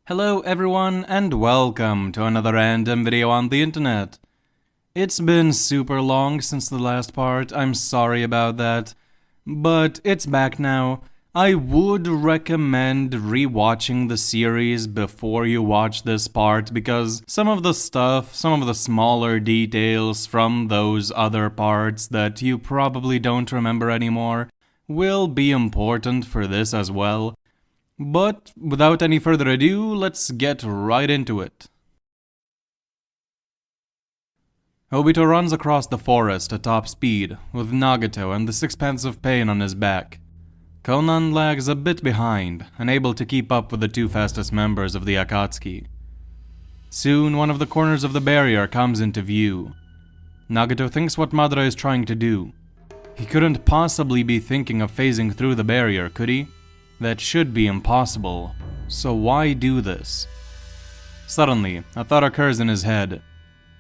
Hello everyone and welcome to another random video on the internet. It's been super long since the last part, I'm sorry about that, but it's back now. I would recommend rewatching the series before you watch this part because some of the smaller details from those other parts that you probably don't remember anymore will be important for this as well. But without any further ado, let's get right into it. Obito runs across the forest at top speed, with Nagato and the sixpence of pain on his back. Konan lags a bit behind, unable to keep up with the two fastest members of the Akatsuki. Soon, one of the corners of the barrier comes into view. Nagato thinks what Madara is trying to do. He couldn't possibly be thinking of phasing through the barrier, could he? That should be impossible, so why do this? Suddenly, a thought occurs in his head.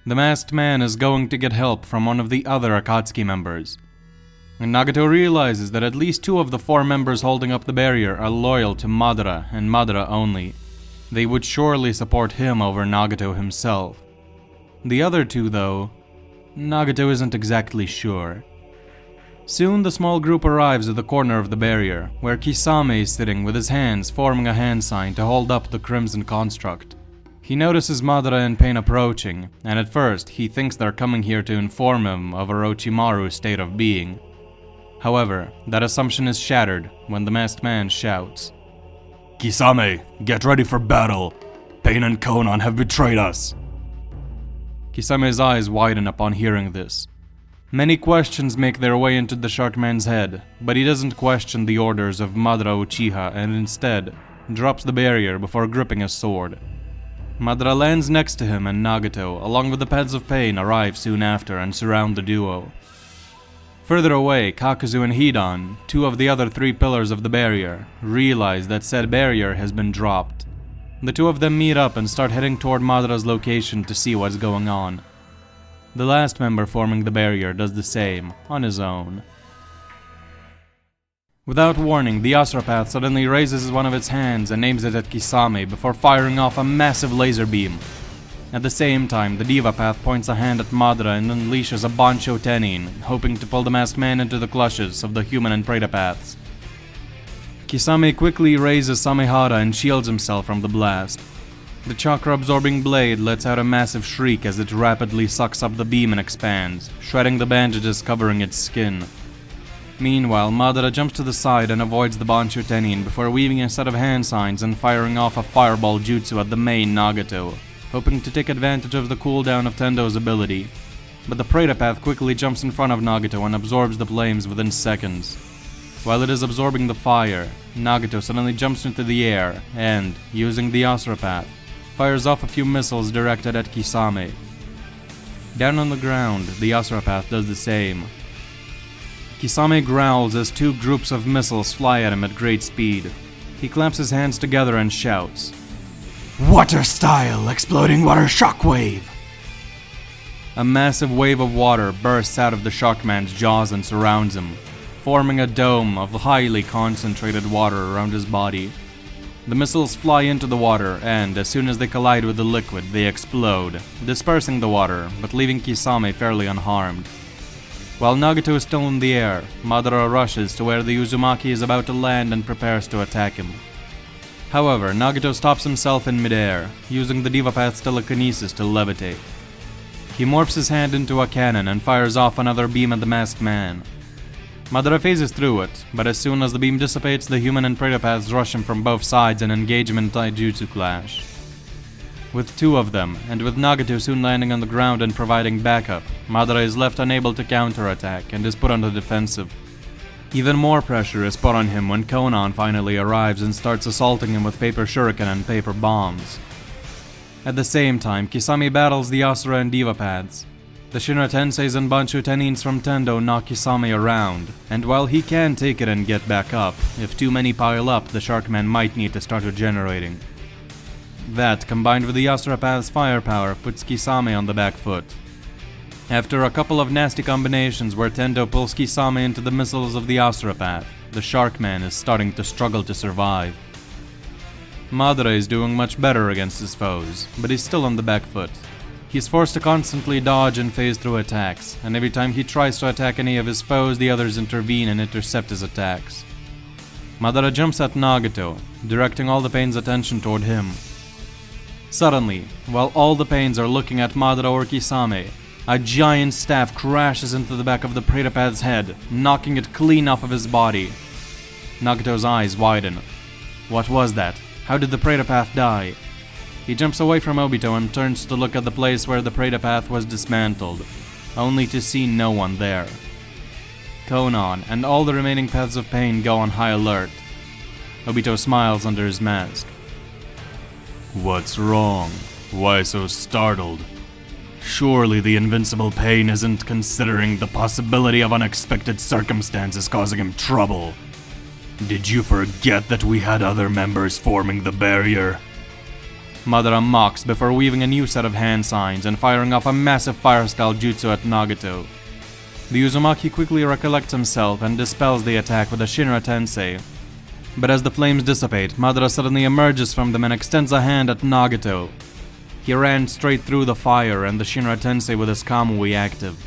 The masked man is going to get help from one of the other Akatsuki members. And Nagato realizes that at least two of the four members holding up the barrier are loyal to Madara and Madara only. They would surely support him over Nagato himself. The other two, though, Nagato isn't exactly sure. Soon the small group arrives at the corner of the barrier, where Kisame is sitting with his hands forming a hand sign to hold up the crimson construct. He notices Madara and Pain approaching, and at first he thinks they're coming here to inform him of Orochimaru's state of being. However, that assumption is shattered when the masked man shouts, "Kisame, get ready for battle! Pain and Konan have betrayed us!" Kisame's eyes widen upon hearing this. Many questions make their way into the shark man's head, but he doesn't question the orders of Madara Uchiha and instead drops the barrier before gripping his sword. Madara lands next to him and Nagato, along with the Peds of Pain, arrive soon after and surround the duo. Further away, Kakuzu and Hidan, two of the other three pillars of the barrier, realize that said barrier has been dropped. The two of them meet up and start heading toward Madara's location to see what's going on. The last member forming the barrier does the same, on his own. Without warning, the Asurapath suddenly raises one of its hands and aims it at Kisame before firing off a massive laser beam. At the same time, the Divapath points a hand at Madara and unleashes a Bancho Tenin, hoping to pull the masked man into the clutches of the human and Predapaths. Kisame quickly raises Samehara and shields himself from the blast. The chakra-absorbing blade lets out a massive shriek as it rapidly sucks up the beam and expands, shredding the bandages covering its skin. Meanwhile, Madara jumps to the side and avoids the Bancho Tenin before weaving a set of hand signs and firing off a fireball jutsu at the main Nagato, hoping to take advantage of the cooldown of Tendo's ability. But the Predapath quickly jumps in front of Nagato and absorbs the flames within seconds. While it is absorbing the fire, Nagato suddenly jumps into the air and, using the Asurapath, fires off a few missiles directed at Kisame. Down on the ground, the Asurapath does the same. Kisame growls as two groups of missiles fly at him at great speed. He clamps his hands together and shouts, "Water style, exploding water shockwave!" A massive wave of water bursts out of the Sharkman's jaws and surrounds him, forming a dome of highly concentrated water around his body. The missiles fly into the water, and as soon as they collide with the liquid, they explode, dispersing the water, but leaving Kisame fairly unharmed. While Nagato is still in the air, Madara rushes to where the Uzumaki is about to land and prepares to attack him. However, Nagato stops himself in midair, using the Divapath's telekinesis to levitate. He morphs his hand into a cannon and fires off another beam at the masked man. Madara phases through it, but as soon as the beam dissipates, the human and Predapaths rush him from both sides and engage him in a taijutsu clash. With two of them, and with Nagato soon landing on the ground and providing backup, Madara is left unable to counterattack and is put on the defensive. Even more pressure is put on him when Konan finally arrives and starts assaulting him with paper shuriken and paper bombs. At the same time, Kisame battles the Asura and Divapaths. The Shinra Tenseis and Bancho Tenins from Tendo knock Kisame around, and while he can take it and get back up, if too many pile up, the Sharkman might need to start regenerating. That, combined with the Asurapath's firepower, puts Kisame on the back foot. After a couple of nasty combinations where Tendo pulls Kisame into the missiles of the Asurapath, the Sharkman is starting to struggle to survive. Madara is doing much better against his foes, but he's still on the back foot. He's forced to constantly dodge and phase through attacks, and every time he tries to attack any of his foes, the others intervene and intercept his attacks. Madara jumps at Nagato, directing all the Pain's attention toward him. Suddenly, while all the Pains are looking at Madara or Kisame, a giant staff crashes into the back of the Predapath's head, knocking it clean off of his body. Nagato's eyes widen. What was that? How did the Predapath die? He jumps away from Obito and turns to look at the place where the Predapath was dismantled, only to see no one there. Konan and all the remaining Paths of Pain go on high alert. Obito smiles under his mask. What's wrong? Why so startled? Surely the invincible Pain isn't considering the possibility of unexpected circumstances causing him trouble. Did you forget that we had other members forming the barrier? Madara mocks before weaving a new set of hand signs and firing off a massive fire-style jutsu at Nagato. The Uzumaki quickly recollects himself and dispels the attack with a Shinra Tensei. But as the flames dissipate, Madara suddenly emerges from them and extends a hand at Nagato. He ran straight through the fire and the Shinra Tensei with his Kamui active.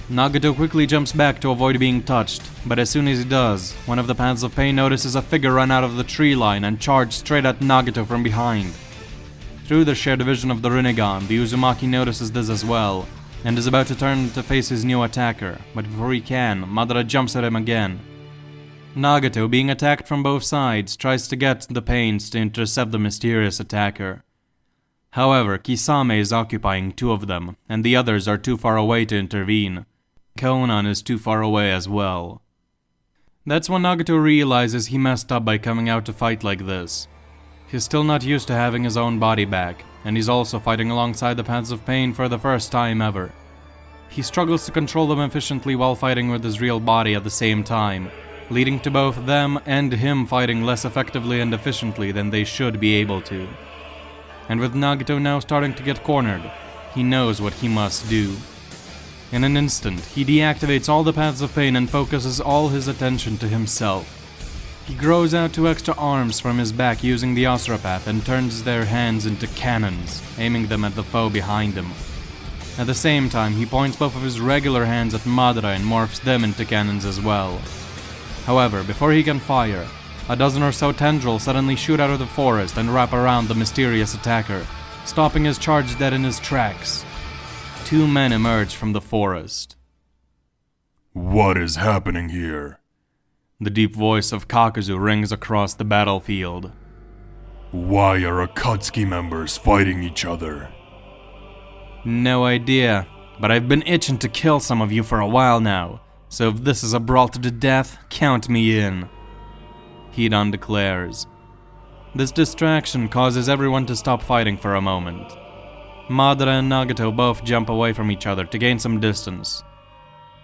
Nagato quickly jumps back to avoid being touched, but as soon as he does, one of the Paths of Pain notices a figure run out of the tree line and charge straight at Nagato from behind. Through the shared vision of the Rinnegan, the Uzumaki notices this as well, and is about to turn to face his new attacker, but before he can, Madara jumps at him again. Nagato, being attacked from both sides, tries to get the Pains to intercept the mysterious attacker. However, Kisame is occupying two of them, and the others are too far away to intervene. Konan is too far away as well. That's when Nagato realizes he messed up by coming out to fight like this. He's still not used to having his own body back, and he's also fighting alongside the Paths of Pain for the first time ever. He struggles to control them efficiently while fighting with his real body at the same time, leading to both them and him fighting less effectively and efficiently than they should be able to. And with Nagato now starting to get cornered, he knows what he must do. In an instant, he deactivates all the Paths of Pain and focuses all his attention to himself. He grows out 2 extra arms from his back using the Asura Path and turns their hands into cannons, aiming them at the foe behind him. At the same time, he points both of his regular hands at Madara and morphs them into cannons as well. However, before he can fire, a dozen or so tendrils suddenly shoot out of the forest and wrap around the mysterious attacker, stopping his charge dead in his tracks. 2 men emerge from the forest. What is happening here? The deep voice of Kakuzu rings across the battlefield. Why are Akatsuki members fighting each other? No idea, but I've been itching to kill some of you for a while now, so if this is a brawl to the death, count me in. Hidan declares. This distraction causes everyone to stop fighting for a moment. Madara and Nagato both jump away from each other to gain some distance.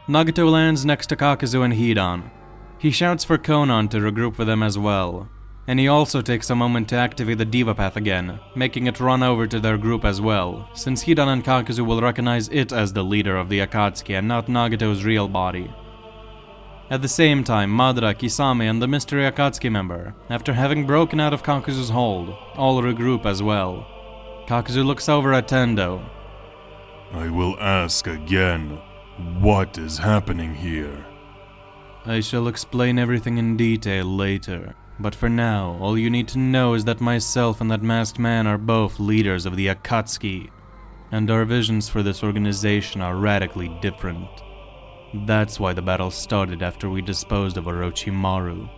Nagato lands next to Kakuzu and Hidan. He shouts for Konan to regroup with them as well, and he also takes a moment to activate the Diva Path again, making it run over to their group as well, since Hidan and Kakuzu will recognize it as the leader of the Akatsuki and not Nagato's real body. At the same time, Madara, Kisame, and the mystery Akatsuki member, after having broken out of Kakuzu's hold, all regroup as well. Kakuzu looks over at Tendo. I will ask again, what is happening here? I shall explain everything in detail later, but for now, all you need to know is that myself and that masked man are both leaders of the Akatsuki, and our visions for this organization are radically different. That's why the battle started after we disposed of Orochimaru.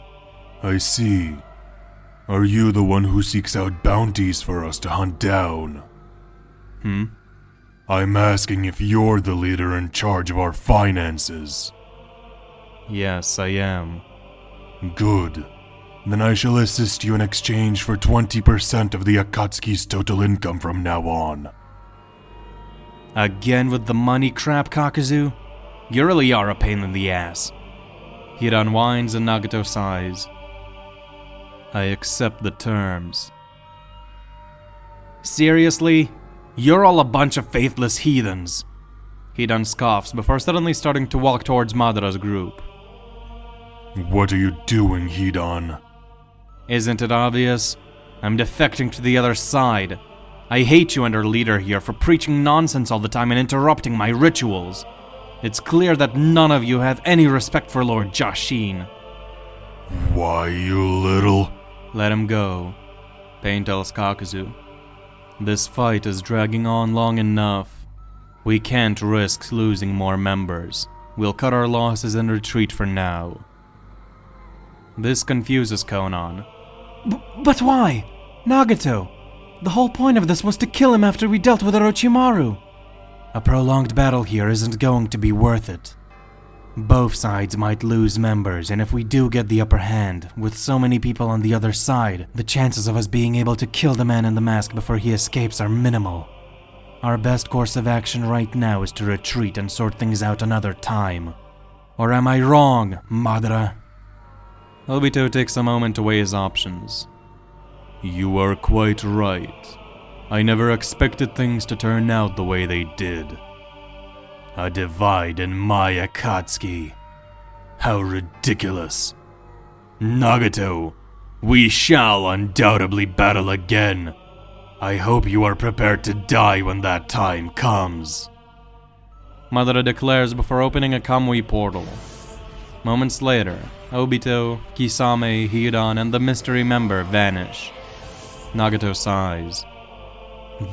I see. Are you the one who seeks out bounties for us to hunt down? I'm asking if you're the leader in charge of our finances. Yes, I am. Good. Then I shall assist you in exchange for 20% of the Akatsuki's total income from now on. Again with the money crap, Kakuzu? You really are a pain in the ass. Hidan whines and Nagato sighs. I accept the terms. Seriously? You're all a bunch of faithless heathens. Hidan scoffs before suddenly starting to walk towards Madara's group. What are you doing, Hidan? Isn't it obvious? I'm defecting to the other side. I hate you and our leader here for preaching nonsense all the time and interrupting my rituals. It's clear that none of you have any respect for Lord Jashin. Why, you little... Let him go, Pain tells Kakuzu. This fight is dragging on long enough. We can't risk losing more members. We'll cut our losses and retreat for now. This confuses Konan. But why? Nagato! The whole point of this was to kill him after we dealt with Orochimaru. A prolonged battle here isn't going to be worth it. Both sides might lose members, and if we do get the upper hand, with so many people on the other side, the chances of us being able to kill the man in the mask before he escapes are minimal. Our best course of action right now is to retreat and sort things out another time. Or am I wrong, Madara? Obito takes a moment to weigh his options. You are quite right. I never expected things to turn out the way they did. A divide in my Akatsuki. How ridiculous. Nagato, we shall undoubtedly battle again. I hope you are prepared to die when that time comes. Madara declares before opening a Kamui portal. Moments later, Obito, Kisame, Hidan, and the mystery member vanish. Nagato sighs.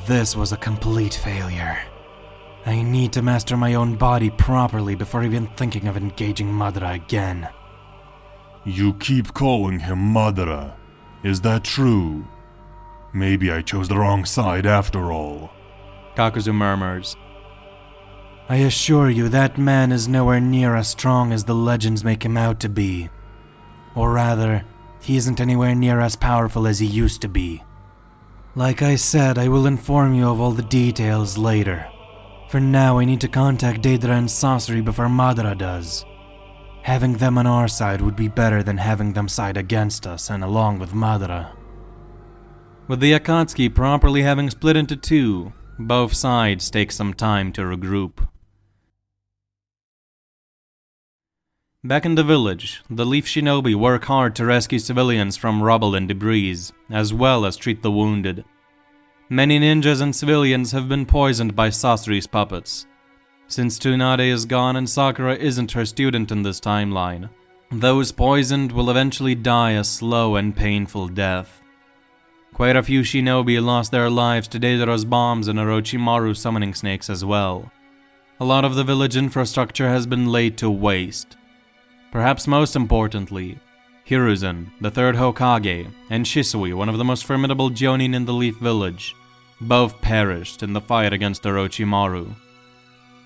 This was a complete failure. I need to master my own body properly before even thinking of engaging Madara again. You keep calling him Madara. Is that true? Maybe I chose the wrong side after all. Kakuzu murmurs. I assure you that man is nowhere near as strong as the legends make him out to be. Or rather, he isn't anywhere near as powerful as he used to be. Like I said, I will inform you of all the details later. For now, I need to contact Deidara and Sasori before Madara does. Having them on our side would be better than having them side against us and along with Madara. With the Akatsuki properly having split into two, both sides take some time to regroup. Back in the village, the Leaf Shinobi work hard to rescue civilians from rubble and debris, as well as treat the wounded. Many ninjas and civilians have been poisoned by Sasori's puppets. Since Tsunade is gone and Sakura isn't her student in this timeline, those poisoned will eventually die a slow and painful death. Quite a few shinobi lost their lives to Deidara's bombs and Orochimaru summoning snakes as well. A lot of the village infrastructure has been laid to waste. Perhaps most importantly, Hiruzen, the third Hokage, and Shisui, one of the most formidable Jonin in the Leaf Village, both perished in the fight against Orochimaru.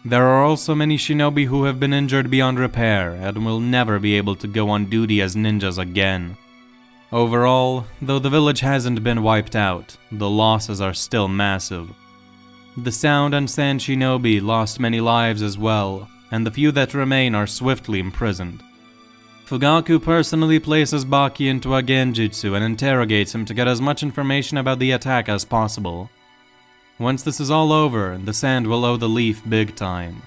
There are also many shinobi who have been injured beyond repair and will never be able to go on duty as ninjas again. Overall, though the village hasn't been wiped out, the losses are still massive. The Sound and Sand shinobi lost many lives as well, and the few that remain are swiftly imprisoned. Fugaku personally places Baki into a genjutsu and interrogates him to get as much information about the attack as possible. Once this is all over, the Sand will owe the Leaf big time.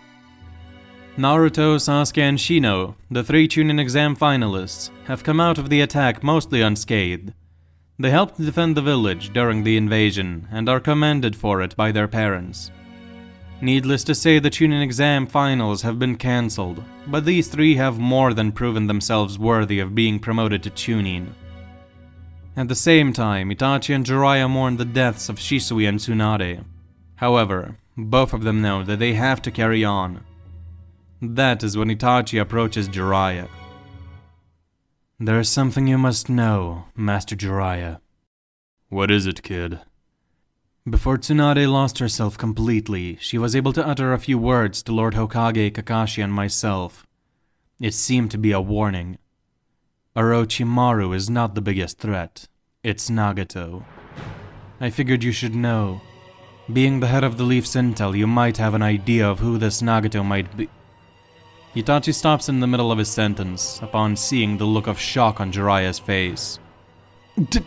Naruto, Sasuke, and Shino, the three Chunin exam finalists, have come out of the attack mostly unscathed. They helped defend the village during the invasion and are commended for it by their parents. Needless to say, the Chunin exam finals have been cancelled, but these three have more than proven themselves worthy of being promoted to Chunin. At the same time, Itachi and Jiraiya mourn the deaths of Shisui and Tsunade. However, both of them know that they have to carry on. That is when Itachi approaches Jiraiya. There is something you must know, Master Jiraiya. What is it, kid? Before Tsunade lost herself completely, she was able to utter a few words to Lord Hokage, Kakashi, and myself. It seemed to be a warning. Orochimaru is not the biggest threat. It's Nagato. I figured you should know. Being the head of the Leaf's intel, you might have an idea of who this Nagato might be. Itachi stops in the middle of his sentence, upon seeing the look of shock on Jiraiya's face.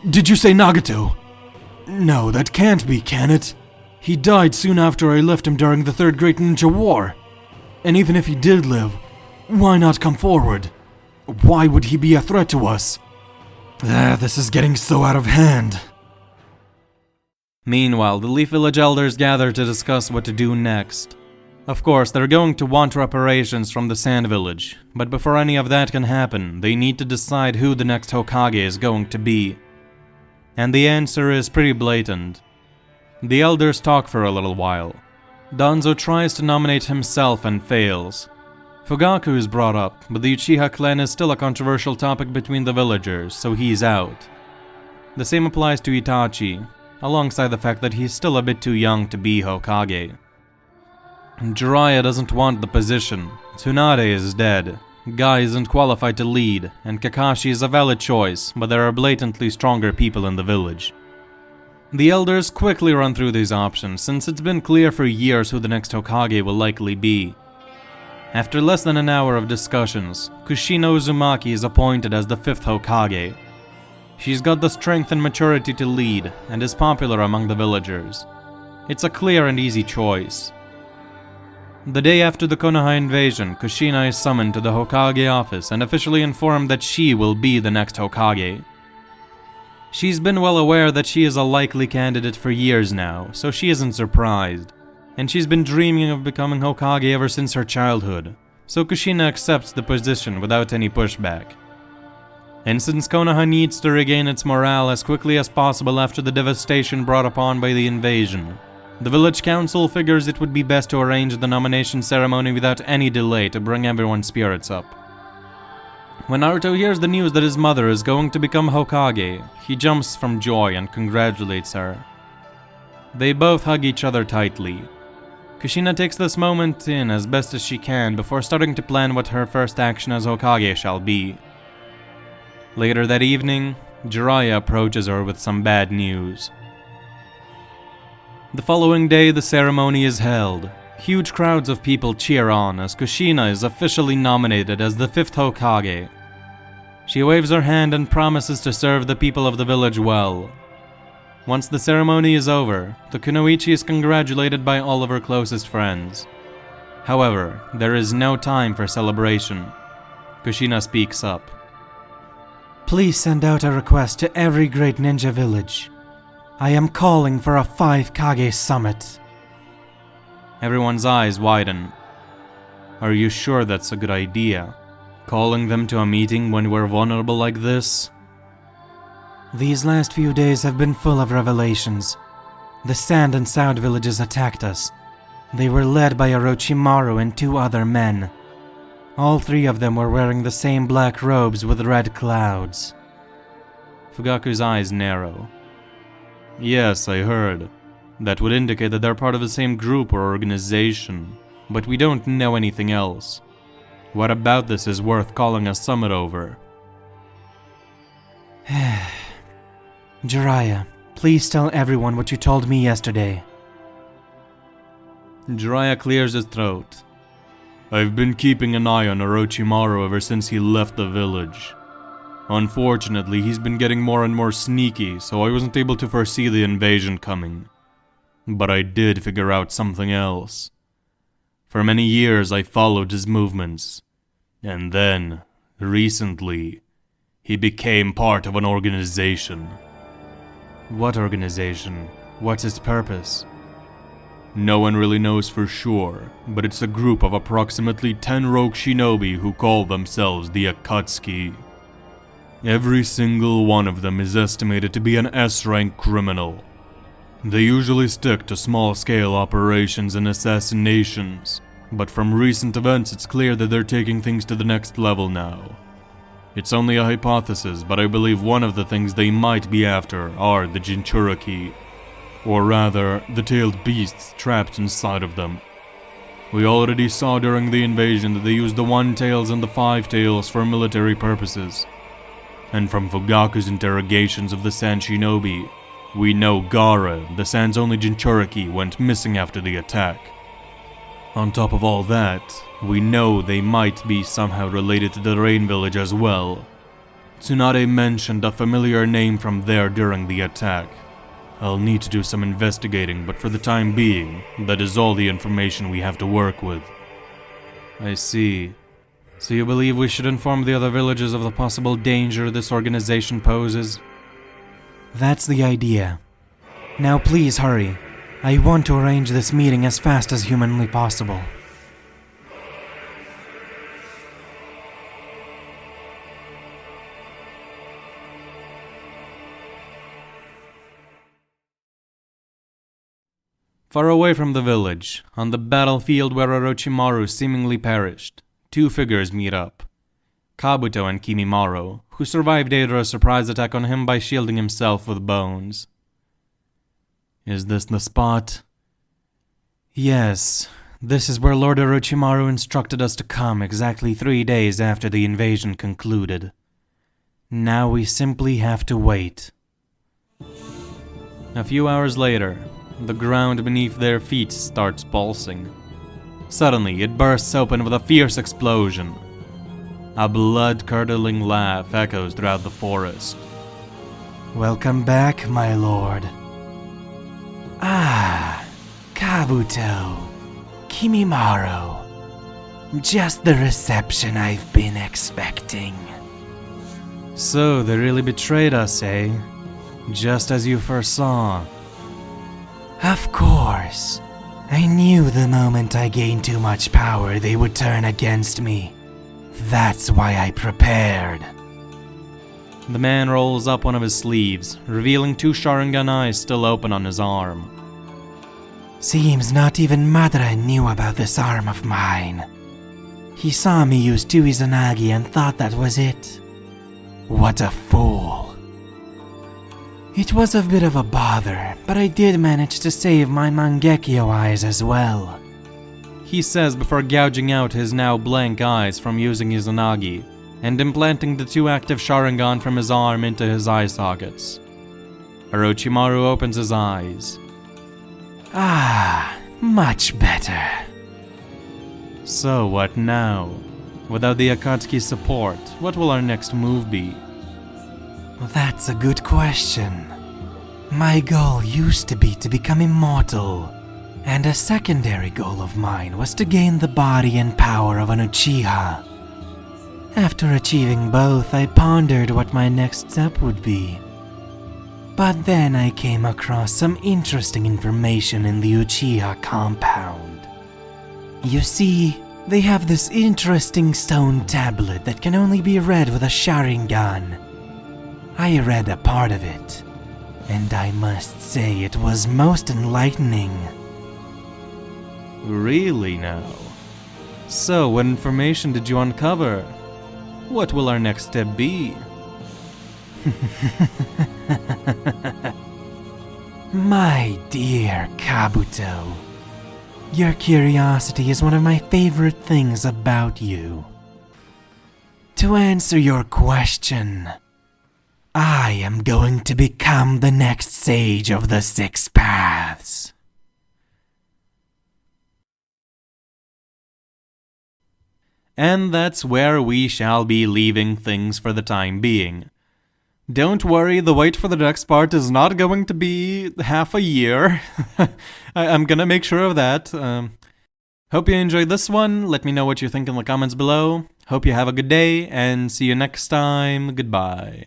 Did you say Nagato? No, that can't be, can it? He died soon after I left him during the Third Great Ninja War. And even if he did live, why not come forward? Why would he be a threat to us? This is getting so out of hand. Meanwhile, the Leaf Village elders gather to discuss what to do next. Of course, they're going to want reparations from the Sand Village, but before any of that can happen, they need to decide who the next Hokage is going to be. And the answer is pretty blatant. The elders talk for a little while. Danzo tries to nominate himself and fails. Fugaku is brought up, but the Uchiha clan is still a controversial topic between the villagers, so he's out. The same applies to Itachi, alongside the fact that he's still a bit too young to be Hokage. Jiraiya doesn't want the position, Tsunade is dead, Guy isn't qualified to lead, and Kakashi is a valid choice, but there are blatantly stronger people in the village. The elders quickly run through these options, since it's been clear for years who the next Hokage will likely be. After less than an hour of discussions, Kushina Uzumaki is appointed as the 5th Hokage. She's got the strength and maturity to lead, and is popular among the villagers. It's a clear and easy choice. The day after the Konoha invasion, Kushina is summoned to the Hokage office and officially informed that she will be the next Hokage. She's been well aware that she is a likely candidate for years now, so she isn't surprised. And she's been dreaming of becoming Hokage ever since her childhood, so Kushina accepts the position without any pushback. And since Konoha needs to regain its morale as quickly as possible after the devastation brought upon by the invasion, the village council figures it would be best to arrange the nomination ceremony without any delay to bring everyone's spirits up. When Naruto hears the news that his mother is going to become Hokage, he jumps from joy and congratulates her. They both hug each other tightly. Kushina takes this moment in as best as she can before starting to plan what her first action as Hokage shall be. Later that evening, Jiraiya approaches her with some bad news. The following day, the ceremony is held. Huge crowds of people cheer on as Kushina is officially nominated as the 5th Hokage. She waves her hand and promises to serve the people of the village well. Once the ceremony is over, the kunoichi is congratulated by all of her closest friends. However, there is no time for celebration. Kushina speaks up. Please send out a request to every great ninja village. I am calling for a 5 Kage summit. Everyone's eyes widen. Are you sure that's a good idea? Calling them to a meeting when we're vulnerable like this? These last few days have been full of revelations. The Sand and Sound villages attacked us. They were led by Orochimaru and 2 other men. All 3 of them were wearing the same black robes with red clouds. Fugaku's eyes narrow. Yes, I heard. That would indicate that they're part of the same group or organization, but we don't know anything else. What about this is worth calling a summit over? Jiraiya, please tell everyone what you told me yesterday. Jiraiya clears his throat. I've been keeping an eye on Orochimaru ever since he left the village. Unfortunately, he's been getting more and more sneaky, so I wasn't able to foresee the invasion coming. But I did figure out something else. For many years I followed his movements. And then, recently, he became part of an organization. What organization? What's its purpose? No one really knows for sure, but it's a group of approximately 10 rogue shinobi who call themselves the Akatsuki. Every single one of them is estimated to be an S-rank criminal. They usually stick to small-scale operations and assassinations, but from recent events it's clear that they're taking things to the next level now. It's only a hypothesis, but I believe one of the things they might be after are the Jinchuriki, or rather, the tailed beasts trapped inside of them. We already saw during the invasion that they used the one-tails and the five-tails for military purposes. And from Fugaku's interrogations of the Sand Shinobi, we know Gaara, the Sand's only Jinchuriki, went missing after the attack. On top of all that, we know they might be somehow related to the Rain Village as well. Tsunade mentioned a familiar name from there during the attack. I'll need to do some investigating, but for the time being, that is all the information we have to work with. I see. So you believe we should inform the other villages of the possible danger this organization poses? That's the idea. Now please hurry. I want to arrange this meeting as fast as humanly possible. Far away from the village, on the battlefield where Orochimaru seemingly perished, two figures meet up. Kabuto and Kimimaro, who survived Eidora's surprise attack on him by shielding himself with bones. Is this the spot? Yes, this is where Lord Orochimaru instructed us to come exactly 3 days after the invasion concluded. Now we simply have to wait. A few hours later, the ground beneath their feet starts pulsing. Suddenly, it bursts open with a fierce explosion. A blood-curdling laugh echoes throughout the forest. Welcome back, my lord. Ah, Kabuto, Kimimaro. Just the reception I've been expecting. So, they really betrayed us, eh? Just as you foresaw. Of course. I knew the moment I gained too much power they would turn against me. That's why I prepared. The man rolls up one of his sleeves, revealing 2 Sharingan eyes still open on his arm. Seems not even Madara knew about this arm of mine. He saw me use 2 Izanagi and thought that was it. What a fool. It was a bit of a bother, but I did manage to save my Mangekyo eyes as well. He says before gouging out his now blank eyes from using his Izanagi, and implanting the 2 active Sharingan from his arm into his eye sockets. Orochimaru opens his eyes. Ah, much better. So what now? Without the Akatsuki support, what will our next move be? That's a good question. My goal used to be to become immortal, and a secondary goal of mine was to gain the body and power of an Uchiha. After achieving both, I pondered what my next step would be. But then I came across some interesting information in the Uchiha compound. You see, they have this interesting stone tablet that can only be read with a Sharingan. I read a part of it, and I must say it was most enlightening. Really now? So, what information did you uncover? What will our next step be? My dear Kabuto, your curiosity is one of my favorite things about you. To answer your question, I am going to become the next sage of the 6 paths. And that's where we shall be leaving things for the time being. Don't worry, the wait for the next part is not going to be half a year. I'm gonna make sure of that. Hope you enjoyed this one. Let me know what you think in the comments below. Hope you have a good day, and see you next time. Goodbye.